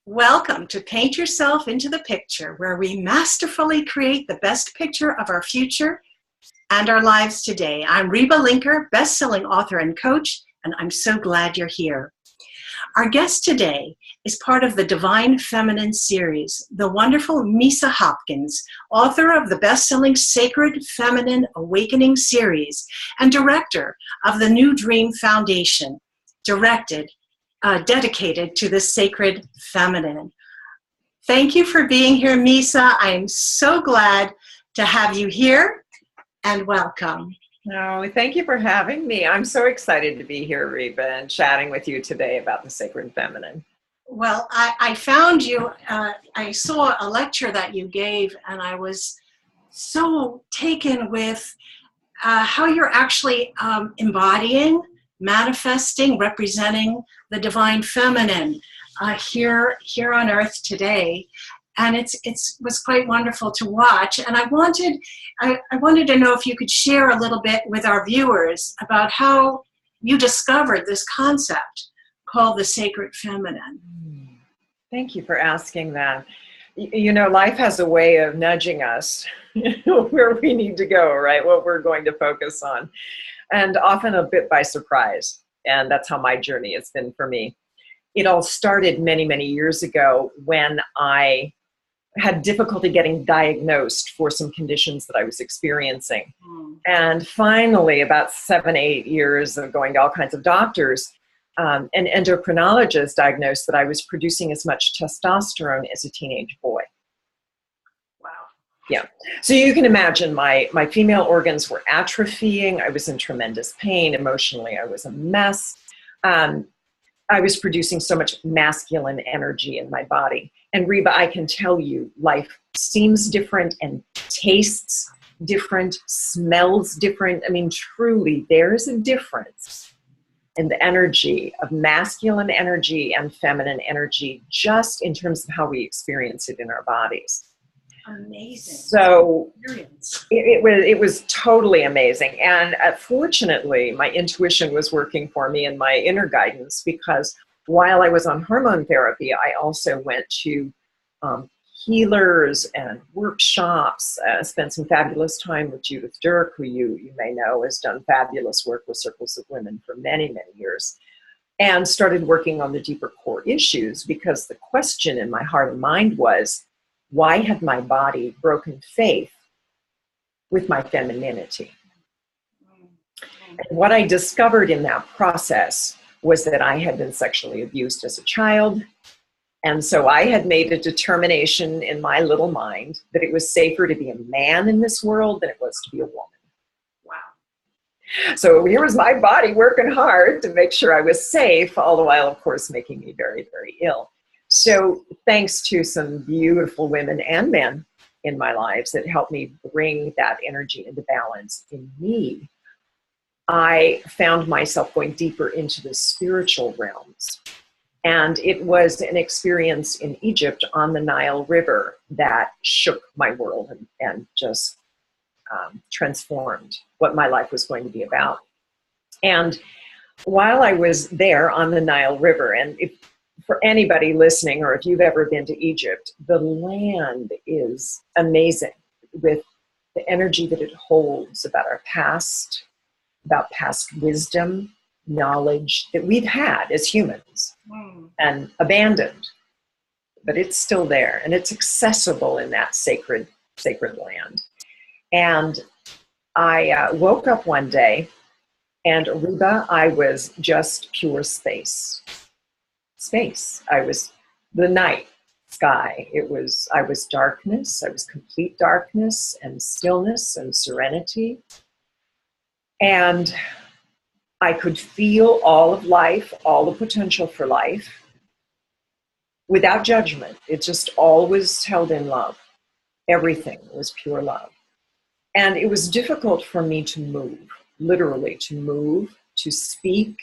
Welcome to Paint Yourself into the Picture, where we masterfully create the best picture of our future and our lives today. I'm Reba Linker, best-selling author and coach, and I'm so glad you're here. Our guest today is part of the Divine Feminine series, the wonderful Misa Hopkins, author of the best-selling Sacred Feminine Awakening series and director of the New Dream Foundation, dedicated to the sacred feminine. Thank you for being here, Misa. I am so glad to have you here, and welcome. Oh, thank you for having me. I'm so excited to be here, Reba, and chatting with you today about the sacred feminine. Well, I found you, I saw a lecture that you gave, and I was so taken with how you're actually embodying, manifesting, representing the divine feminine here on earth today. And it was quite wonderful to watch. And I wanted to know if you could share a little bit with our viewers about how you discovered this concept called the sacred feminine. Thank you for asking that. You know, life has a way of nudging us where we need to go, right? What we're going to focus on. And often a bit by surprise. And that's how my journey has been for me. It all started many, many years ago when I had difficulty getting diagnosed for some conditions that I was experiencing. And finally, about 7-8 years of going to all kinds of doctors, an endocrinologist diagnosed that I was producing as much testosterone as a teenage boy. Yeah. So you can imagine my female organs were atrophying. I was in tremendous pain. Emotionally, I was a mess. I was producing so much masculine energy in my body. And Reba, I can tell you, life seems different and tastes different, smells different. I mean, truly, there is a difference in the energy of masculine energy and feminine energy, just in terms of how we experience it in our bodies. Amazing. So it was totally amazing. And fortunately, my intuition was working for me and my inner guidance, because while I was on hormone therapy, I also went to healers and workshops, spent some fabulous time with Judith Dirk, who you may know has done fabulous work with circles of women for many, many years, and started working on the deeper core issues, because the question in my heart and mind was, why had my body broken faith with my femininity? And what I discovered in that process was that I had been sexually abused as a child. And so I had made a determination in my little mind that it was safer to be a man in this world than it was to be a woman. Wow. So here was my body working hard to make sure I was safe, all the while, of course, making me very, very ill. So thanks to some beautiful women and men in my lives that helped me bring that energy into balance in me, I found myself going deeper into the spiritual realms. And it was an experience in Egypt on the Nile River that shook my world and just transformed what my life was going to be about. And while I was there on the Nile River, and for anybody listening, or if you've ever been to Egypt, the land is amazing with the energy that it holds about our past, about past wisdom, knowledge that we've had as humans and abandoned. But it's still there, and it's accessible in that sacred land. And I woke up one day, and Reba, I was just pure space. I was the night sky. I was darkness. I was complete darkness and stillness and serenity. And I could feel all of life, all the potential for life, without judgment. It just all was held in love. Everything was pure love. And it was difficult for me to move, literally to move, to speak,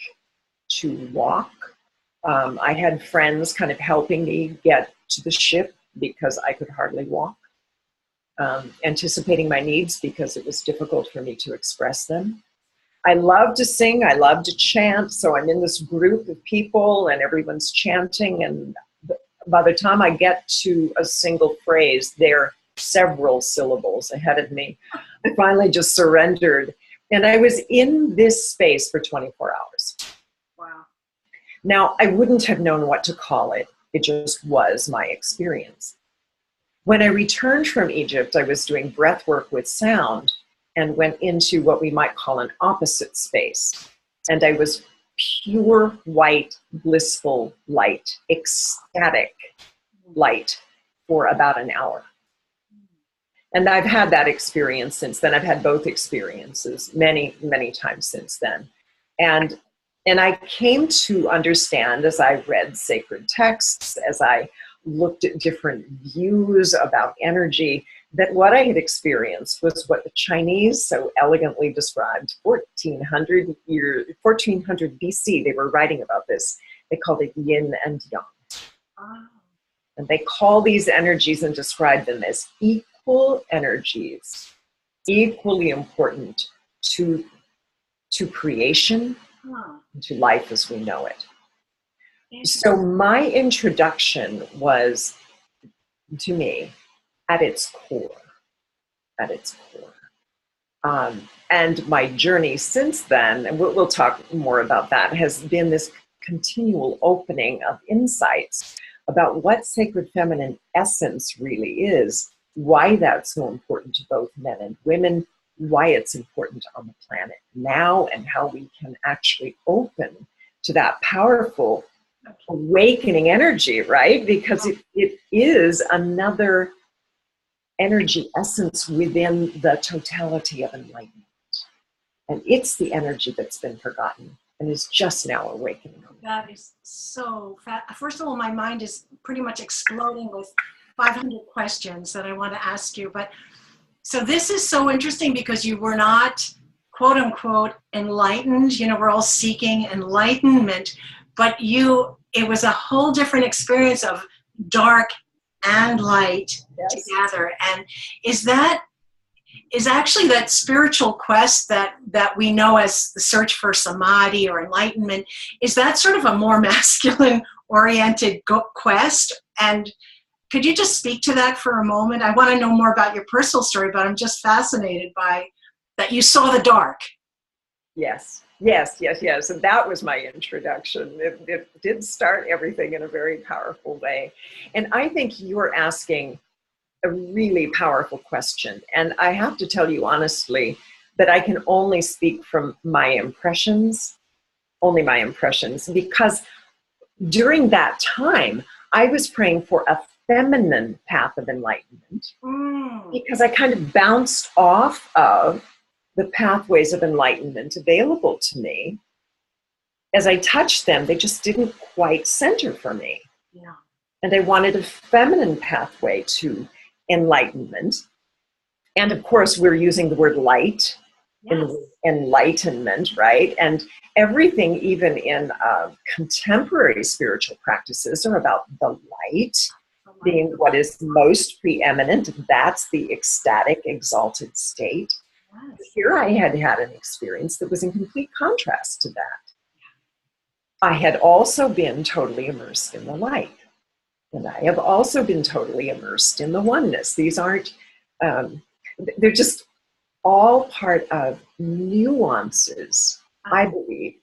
to walk. I had friends kind of helping me get to the ship because I could hardly walk, anticipating my needs because it was difficult for me to express them. I love to sing, I love to chant, so I'm in this group of people and everyone's chanting, by the time I get to a single phrase, they're several syllables ahead of me. I finally just surrendered. And I was in this space for 24 hours. Wow. Now, I wouldn't have known what to call it. It just was my experience. When I returned from Egypt, I was doing breath work with sound and went into what we might call an opposite space. And I was pure white, blissful light, ecstatic light for about an hour. And I've had that experience since then. I've had both experiences many, many times since then. And I came to understand as I read sacred texts, as I looked at different views about energy, that what I had experienced was what the Chinese so elegantly described 1400 BC. They were writing about this. They called it yin and yang. Oh. And they call these energies and describe them as equal energies, equally important to creation, to life as we know it. So my introduction was, to me, at its core. And my journey since then, and we'll talk more about that, has been this continual opening of insights about what sacred feminine essence really is, why that's so important to both men and women, why it's important on the planet now, and how we can actually open to that powerful awakening energy, right? Because it is another energy essence within the totality of enlightenment. And it's the energy that's been forgotten and is just now awakening. That is so first of all, my mind is pretty much exploding with 500 questions that I want to ask you. But so this is so interesting because you were not, quote unquote, enlightened. You know, we're all seeking enlightenment, but it was a whole different experience of dark and light together. And is actually that spiritual quest that we know as the search for samadhi or enlightenment, is that sort of a more masculine oriented quest? And could you just speak to that for a moment? I want to know more about your personal story, but I'm just fascinated by that you saw the dark. Yes. And that was my introduction. It did start everything in a very powerful way. And I think you're asking a really powerful question. And I have to tell you honestly that I can only speak from my impressions, because during that time, I was praying for a feminine path of enlightenment because I kind of bounced off of the pathways of enlightenment available to me. As I touched them, they just didn't quite center for me. Yeah. And I wanted a feminine pathway to enlightenment. And of course, we're using the word light in enlightenment, right? And everything, even in contemporary spiritual practices, are about the light being what is most preeminent. That's the ecstatic, exalted state. Yes. Here I had an experience that was in complete contrast to that. I had also been totally immersed in the light. And I have also been totally immersed in the oneness. These aren't, they're just all part of nuances, I believe,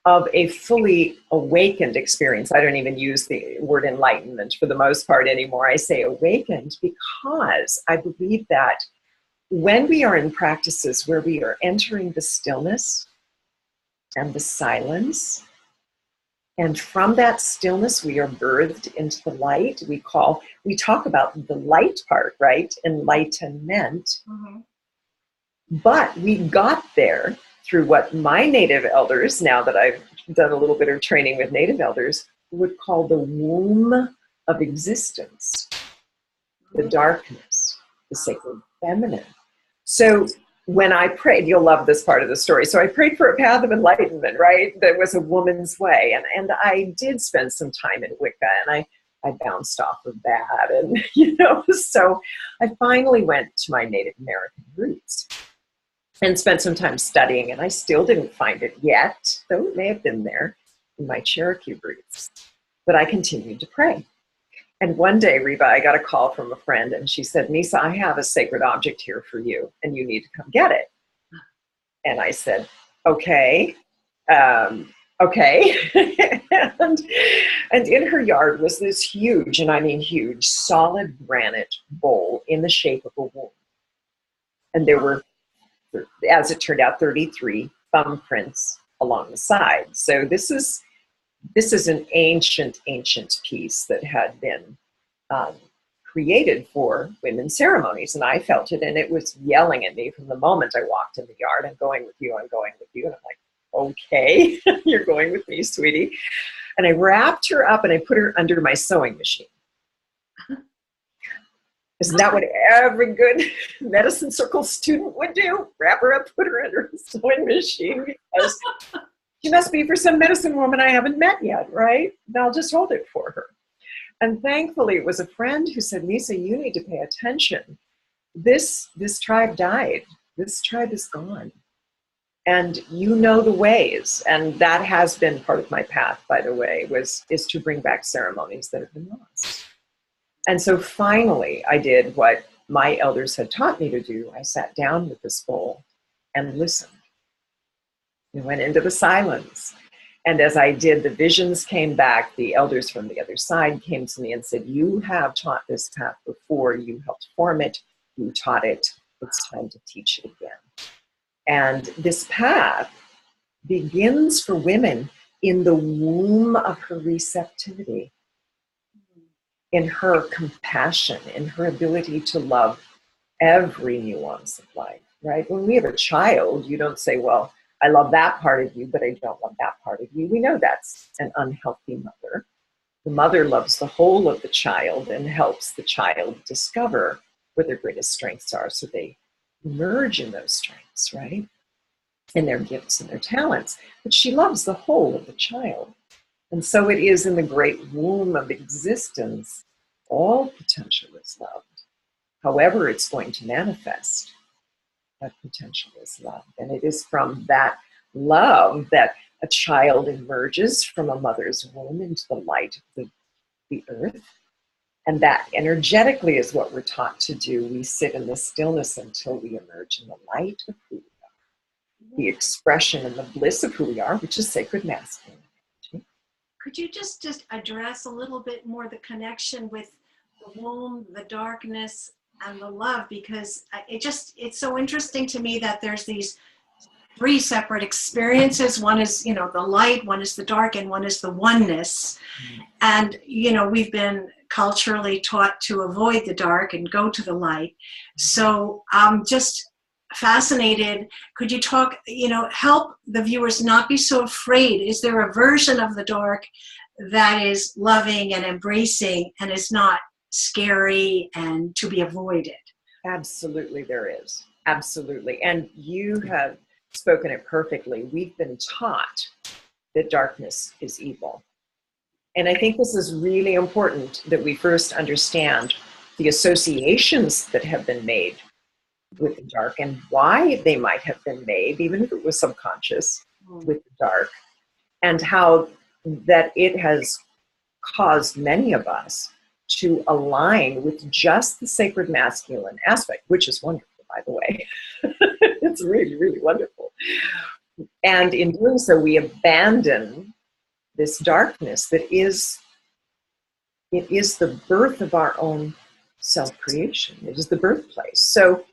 of a fully awakened experience. I don't even use the word enlightenment for the most part anymore. I say awakened because I believe that when we are in practices where we are entering the stillness and the silence, and from that stillness, we are birthed into the light. We talk about the light part, right? Enlightenment. Mm-hmm. But we got there through what my native elders, now that I've done a little bit of training with native elders, would call the womb of existence, the darkness, the sacred feminine. So when I prayed, you'll love this part of the story. So I prayed for a path of enlightenment, right? That was a woman's way. And I did spend some time in Wicca, and I bounced off of that. And, so I finally went to my Native American roots and spent some time studying. And I still didn't find it yet, though it may have been there in my Cherokee roots. But I continued to pray. And one day, Reba, I got a call from a friend, and she said, Misa, I have a sacred object here for you, and you need to come get it. And I said, okay. Okay. and in her yard was this huge, and I mean huge, solid granite bowl in the shape of a womb. And there were, as it turned out, 33 thumbprints along the side. So this is an ancient piece that had been created for women's ceremonies. And I felt it, and it was yelling at me from the moment I walked in the yard. I'm going with you, I'm going with you. And I'm like, okay, you're going with me, sweetie. And I wrapped her up and I put her under my sewing machine. Isn't that what every good medicine circle student would do? Wrap her up, put her under a sewing machine, because she must be for some medicine woman I haven't met yet, right? And I'll just hold it for her. And thankfully, it was a friend who said, Misa, you need to pay attention. This tribe died. This tribe is gone. And you know the ways. And that has been part of my path, by the way, is to bring back ceremonies that have been lost. And so finally, I did what my elders had taught me to do. I sat down with this bowl and listened. I went into the silence. And as I did, the visions came back. The elders from the other side came to me and said, you have taught this path before. You helped form it. You taught it. It's time to teach it again. And this path begins for women in the womb of her receptivity, in her compassion, in her ability to love every nuance of life, right? When we have a child, you don't say, well, I love that part of you, but I don't love that part of you. We know that's an unhealthy mother. The mother loves the whole of the child and helps the child discover where their greatest strengths are, so they emerge in those strengths, right? In their gifts and their talents. But she loves the whole of the child. And so it is in the great womb of existence, all potential is loved. However it's going to manifest, that potential is loved. And it is from that love that a child emerges from a mother's womb into the light of the earth. And that energetically is what we're taught to do. We sit in the stillness until we emerge in the light of who we are, the expression and the bliss of who we are, which is sacred masculine. Could you just address a little bit more the connection with the womb, the darkness, and the love? Because it's so interesting to me that there's these three separate experiences. One is, the light, one is the dark, and one is the oneness. And, we've been culturally taught to avoid the dark and go to the light. So I'm just fascinated. Could you talk, help the viewers not be so afraid? Is there a version of the dark that is loving and embracing and is not scary and to be avoided? Absolutely, there is. Absolutely. And you have spoken it perfectly. We've been taught that darkness is evil. And I think this is really important that we first understand the associations that have been made with the dark and why they might have been made, even if it was subconscious, with the dark, and how that it has caused many of us to align with just the sacred masculine aspect, which is wonderful, by the way. It's really, really wonderful. And in doing so, we abandon this darkness that is the birth of our own self-creation. It is the birthplace. So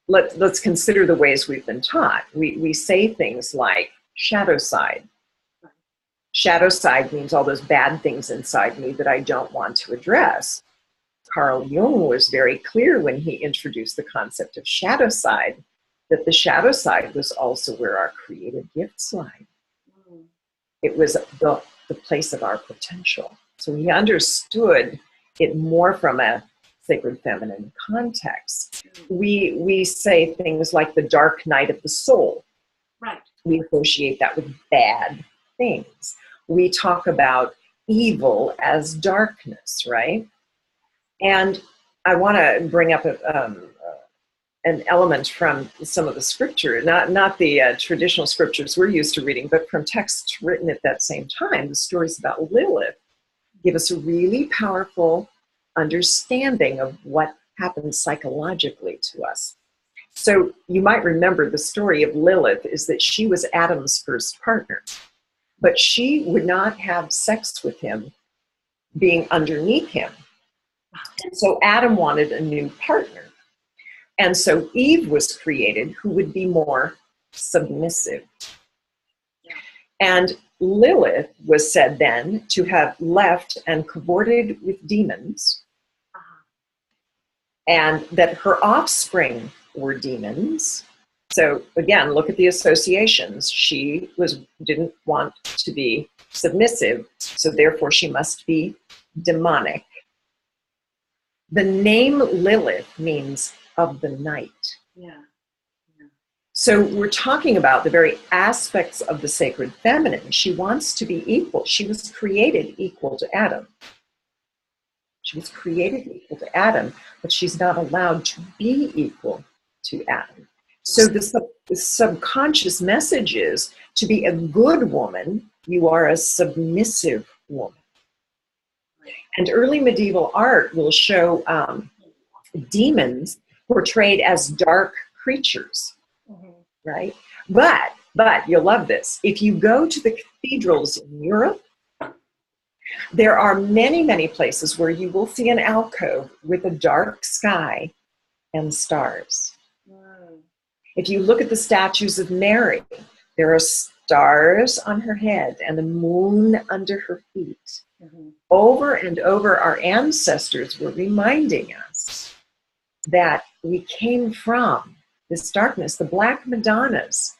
let's consider the ways we've been taught. We say things like shadow side. Shadow side means all those bad things inside me that I don't want to address. Carl Jung was very clear when he introduced the concept of shadow side, that the shadow side was also where our creative gifts lie. It was the place of our potential. So he understood it more from a sacred feminine context. We say things like the dark night of the soul. Right. We associate that with bad things. We talk about evil as darkness, right? And I want to bring up an element from some of the scripture, not the traditional scriptures we're used to reading, but from texts written at that same time. The stories about Lilith give us a really powerful understanding of what happens psychologically to us. So you might remember the story of Lilith is that she was Adam's first partner, but she would not have sex with him being underneath him. And so Adam wanted a new partner. And so Eve was created who would be more submissive. And Lilith was said then to have left and cavorted with demons, and that her offspring were demons. So again, look at the associations. She didn't want to be submissive, so therefore she must be demonic. The name Lilith means of the night. Yeah. So we're talking about the very aspects of the sacred feminine. She wants to be equal. She was created equal to Adam. She was created equal to Adam, but she's not allowed to be equal to Adam. So the subconscious message is, to be a good woman, you are a submissive woman. And early medieval art will show demons portrayed as dark creatures. Right? But you'll love this. If you go to the cathedrals in Europe, there are many, many places where you will see an alcove with a dark sky and stars. Wow. If you look at the statues of Mary, there are stars on her head and the moon under her feet. Over and over, our ancestors were reminding us that we came from this darkness. The Black Madonnas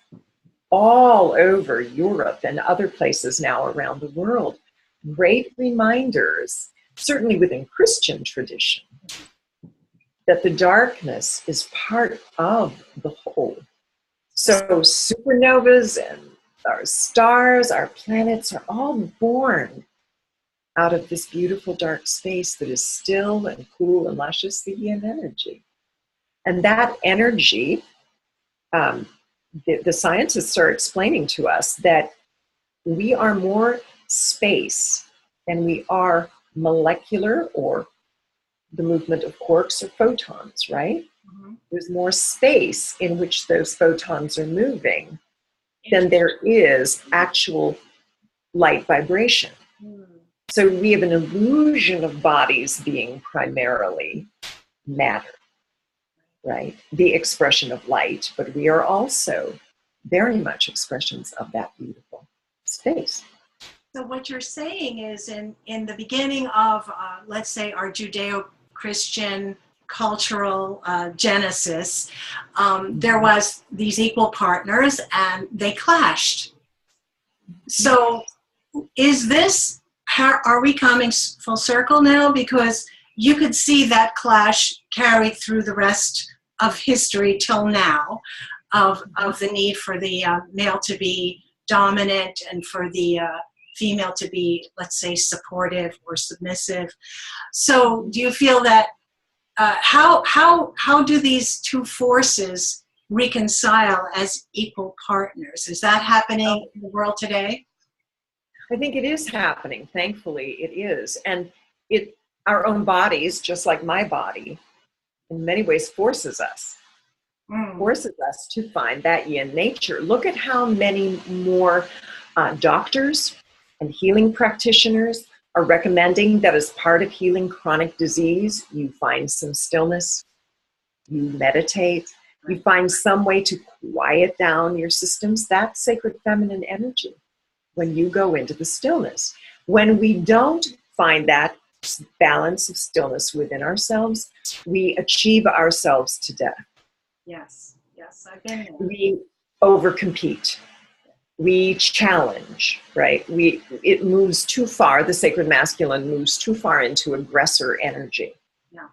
all over Europe and other places now around the world. Great reminders, certainly within Christian tradition, that the darkness is part of the whole. So supernovas and our stars, our planets are all born out of this beautiful dark space that is still and cool and luscious, the yin energy. And that energy, the scientists are explaining to us that we are more space than we are molecular, or the movement of quarks or photons, right? There's more space in which those photons are moving than there is actual light vibration. So we have an illusion of bodies being primarily matter, right? The expression of light, but we are also very much expressions of that beautiful space. So what you're saying is, in the beginning of, let's say, our Judeo-Christian cultural genesis, there was these equal partners and they clashed. So is this, are we coming full circle now? Because you could see that clash carried through the rest of history till now, of the need for the male to be dominant and for the female to be, let's say, supportive or submissive. So do you feel that, how do these two forces reconcile as equal partners? Is that happening in the world today? I think it is happening. Thankfully, it is. And our own bodies, just like my body, in many ways forces us to find that yin nature. Look at how many more doctors and healing practitioners are recommending that as part of healing chronic disease, you find some stillness, you meditate, you find some way to quiet down your systems. That's sacred feminine energy. When you go into the stillness. When we don't find that balance of stillness within ourselves, we achieve ourselves to death. Yes, I've been there. We overcompete. We challenge, right? It moves too far. The sacred masculine moves too far into aggressor energy. Yeah.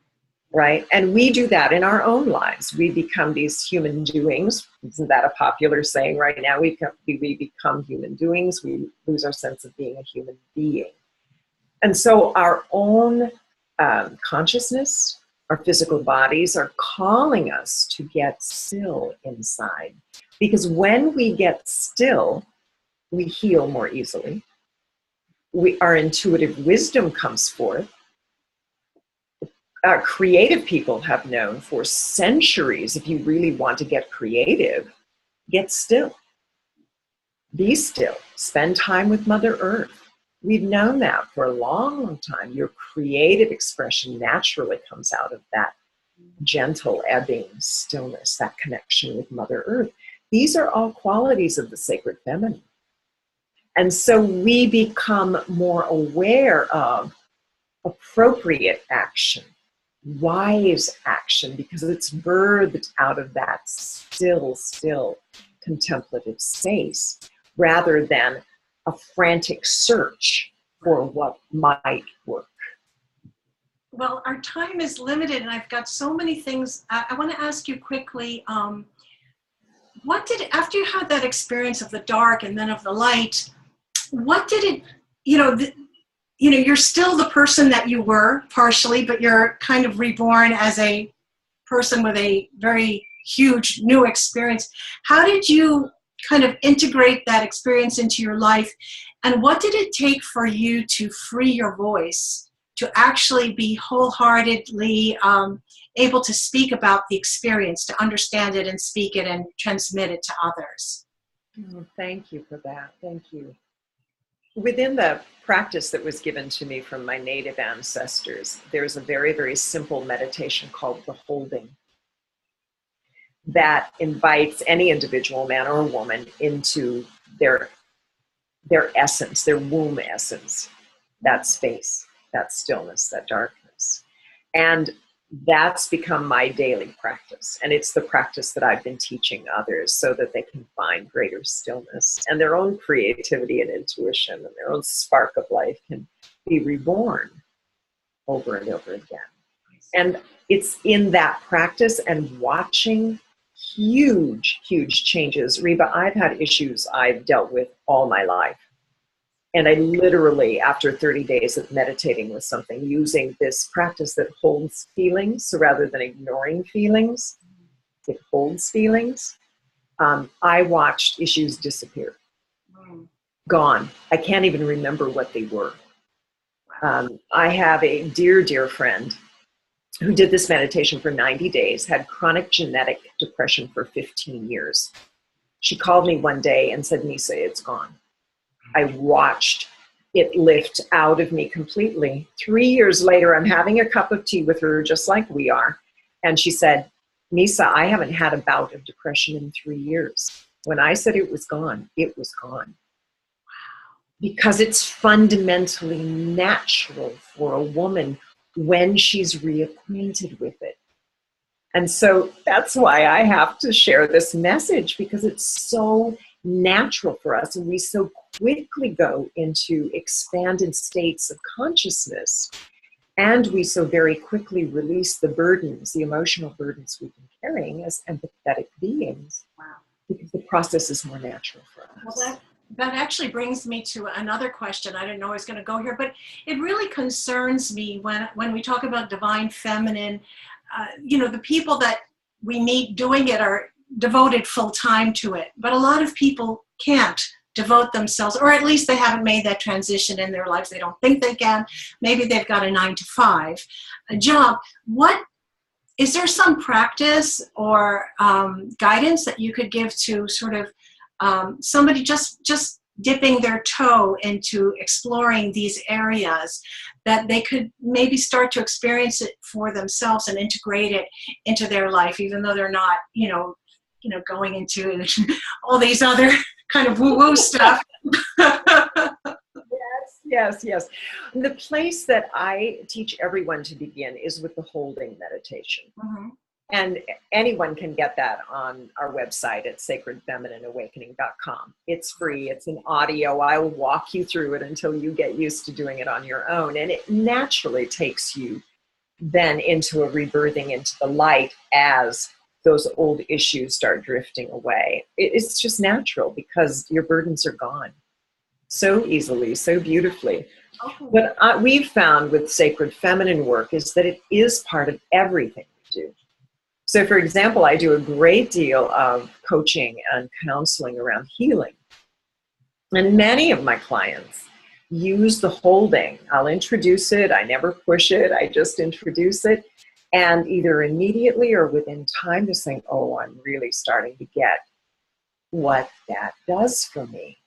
Right? And we do that in our own lives. We become these human doings. Isn't that a popular saying right now? We become human doings. We lose our sense of being a human being. And so our own consciousness, our physical bodies are calling us to get still inside. Because when we get still, we heal more easily. Our intuitive wisdom comes forth. creative people have known for centuries. If you really want to get creative, get still. Be still. Spend time with Mother Earth. We've known that for a long, long time. Your creative expression naturally comes out of that gentle, ebbing stillness, that connection with Mother Earth. These are all qualities of the sacred feminine. And so we become more aware of appropriate action, wise action, because it's birthed out of that still contemplative space, rather than a frantic search for what might work. Well, our time is limited, and I've got so many things. I want to ask you quickly, what did, after you had that experience of the dark and then of the light, what did it, you're still the person that you were partially, but you're kind of reborn as a person with a very huge new experience. How did you kind of integrate that experience into your life? And what did it take for you to free your voice, to actually be wholeheartedly able to speak about the experience, to understand it and speak it and transmit it to others? Oh, thank you for that. Thank you. Within the practice that was given to me from my native ancestors, there's a very, very simple meditation called the holding that invites any individual, man or woman, into their essence, their womb essence, that space, that stillness, that darkness. And that's become my daily practice. And it's the practice that I've been teaching others so that they can find greater stillness and their own creativity and intuition and their own spark of life can be reborn over and over again. And it's in that practice and watching huge, huge changes. Reba, I've had issues I've dealt with all my life. And I literally, after 30 days of meditating with something, using this practice that holds feelings, so rather than ignoring feelings, it holds feelings, I watched issues disappear. Gone. I can't even remember what they were. I have a dear, dear friend who did this meditation for 90 days, had chronic genetic depression for 15 years. She called me one day and said, Misa, it's gone. I watched it lift out of me completely. 3 years later, I'm having a cup of tea with her, just like we are. And she said, Misa, I haven't had a bout of depression in 3 years. When I said it was gone, it was gone. Because it's fundamentally natural for a woman when she's reacquainted with it. And so that's why I have to share this message, because it's so natural for us, and we so quickly go into expanded states of consciousness, and we so very quickly release the burdens, the emotional burdens we've been carrying as empathetic beings. Wow. Because the process is more natural for us. Well, that actually brings me to another question. I didn't know I was going to go here, but it really concerns me when we talk about divine feminine. The people that we meet doing it are devoted full time to it, but a lot of people can't devote themselves, or at least they haven't made that transition in their lives. They don't think they can. Maybe they've got a 9-to-5 job. Is there some practice or guidance that you could give to sort of somebody just dipping their toe into exploring these areas, that they could maybe start to experience it for themselves and integrate it into their life, even though they're not, going into all these other kind of woo-woo stuff? Yes. The place that I teach everyone to begin is with the holding meditation. Mm-hmm. And anyone can get that on our website at sacredfemininawakening.com. It's free. It's an audio. I will walk you through it until you get used to doing it on your own. And it naturally takes you then into a rebirthing into the light as those old issues start drifting away. It's just natural because your burdens are gone so easily, so beautifully. Okay. What we've found with sacred feminine work is that it is part of everything we do. So, for example, I do a great deal of coaching and counseling around healing. And many of my clients use the holding. I'll introduce it. I never push it. I just introduce it. And either immediately or within time, just think, oh, I'm really starting to get what that does for me,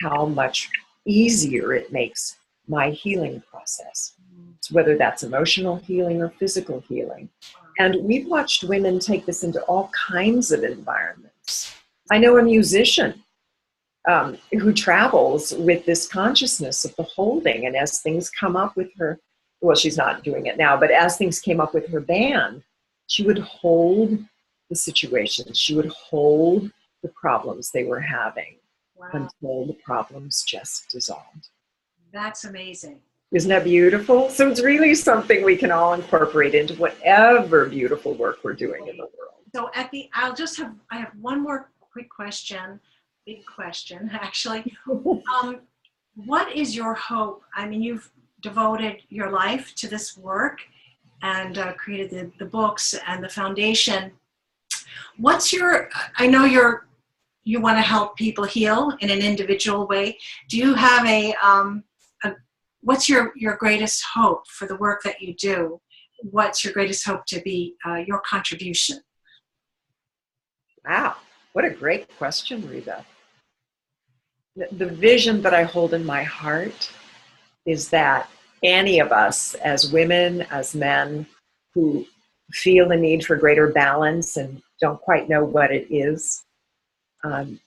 how much easier it makes my healing process, whether that's emotional healing or physical healing. And we've watched women take this into all kinds of environments. I know a musician who travels with this consciousness of the holding, and as things come up with her, well, she's not doing it now, but as things came up with her band, she would hold the situation. She would hold the problems they were having until the problems just dissolved. That's amazing. Isn't that beautiful? So it's really something we can all incorporate into whatever beautiful work we're doing in the world. So I have one more quick question, big question, actually. What is your hope? I mean, you've devoted your life to this work and created the books and the foundation. I know you want to help people heal in an individual way. Do you have what's your greatest hope for the work that you do? What's your greatest hope to be your contribution? Wow, what a great question, Reba. The vision that I hold in my heart is that any of us, as women, as men, who feel the need for greater balance and don't quite know what it is,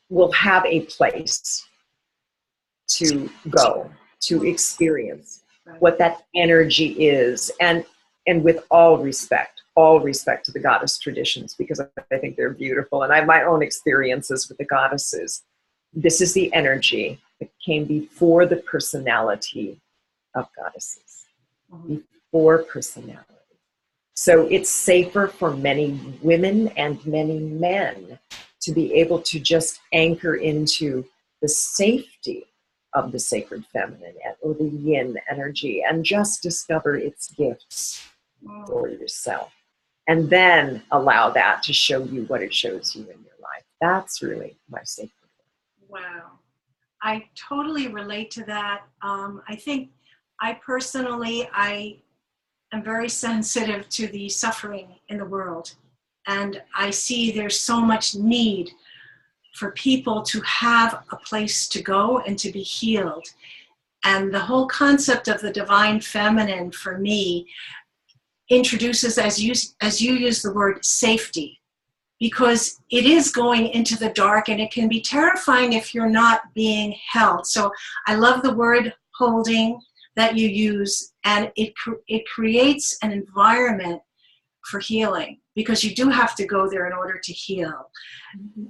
will have a place to go, to experience what that energy is. And with all respect to the goddess traditions, because I think they're beautiful. And I have my own experiences with the goddesses. This is the energy that came before the personality of goddesses, before personality. So it's safer for many women and many men to be able to just anchor into the safety of the sacred feminine or the yin energy and just discover its gifts for yourself. And then allow that to show you what it shows you in your life. That's really my sacred work. Wow. I totally relate to that. I think I am very sensitive to the suffering in the world. And I see there's so much need for people to have a place to go and to be healed. And the whole concept of the divine feminine, for me, introduces, as you use the word, safety. Because it is going into the dark, and it can be terrifying if you're not being held. So I love the word holding that you use, and it creates an environment for healing, because you do have to go there in order to heal. Mm-hmm.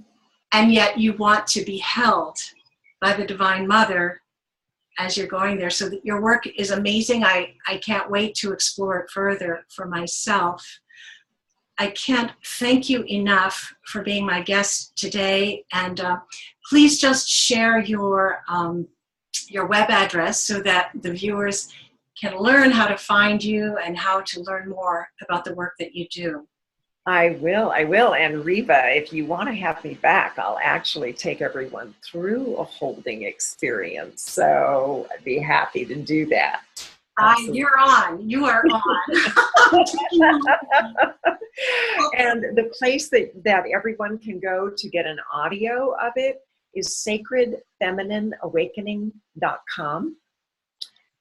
And yet you want to be held by the Divine Mother as you're going there. So that your work is amazing. I can't wait to explore it further for myself. I can't thank you enough for being my guest today. And please just share your web address so that the viewers can learn how to find you and how to learn more about the work that you do. I will. And Reba, if you want to have me back, I'll actually take everyone through a holding experience. So I'd be happy to do that. You're on. You are on. And the place that everyone can go to get an audio of it is sacredfeminineawakening.com.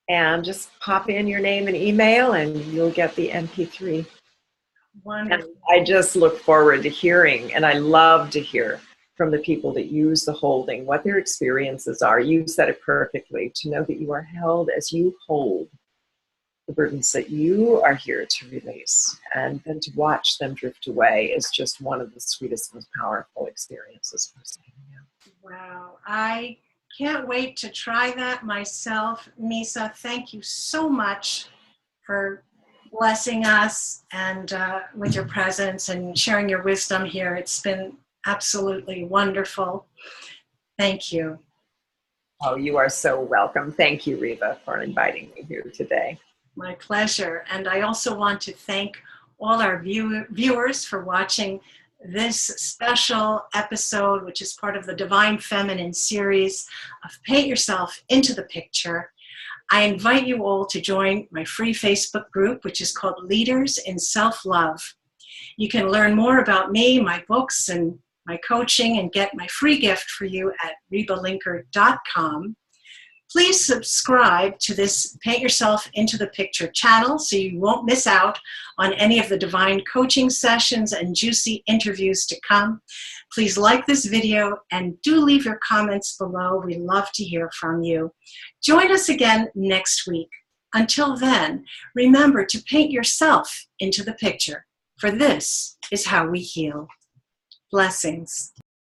And just pop in your name and email and you'll get the MP3. Wonderful. And I just look forward to hearing, and I love to hear from the people that use the holding, what their experiences are. You said it perfectly, to know that you are held as you hold the burdens that you are here to release, and then to watch them drift away is just one of the sweetest, most powerful experiences. Wow. I can't wait to try that myself. Misa, thank you so much for blessing us and with your presence and sharing your wisdom here. It's been absolutely wonderful. Thank you. Oh, you are so welcome. Thank you, Reba, for inviting me here today. My pleasure. And I also want to thank all our viewers for watching this special episode, which is part of the Divine Feminine series of Paint Yourself into the Picture. I invite you all to join my free Facebook group, which is called Leaders in Self-Love. You can learn more about me, my books, and my coaching, and get my free gift for you at rebalinker.com. Please subscribe to this Paint Yourself into the Picture channel so you won't miss out on any of the divine coaching sessions and juicy interviews to come. Please like this video and do leave your comments below. We love to hear from you. Join us again next week. Until then, remember to paint yourself into the picture, for this is how we heal. Blessings.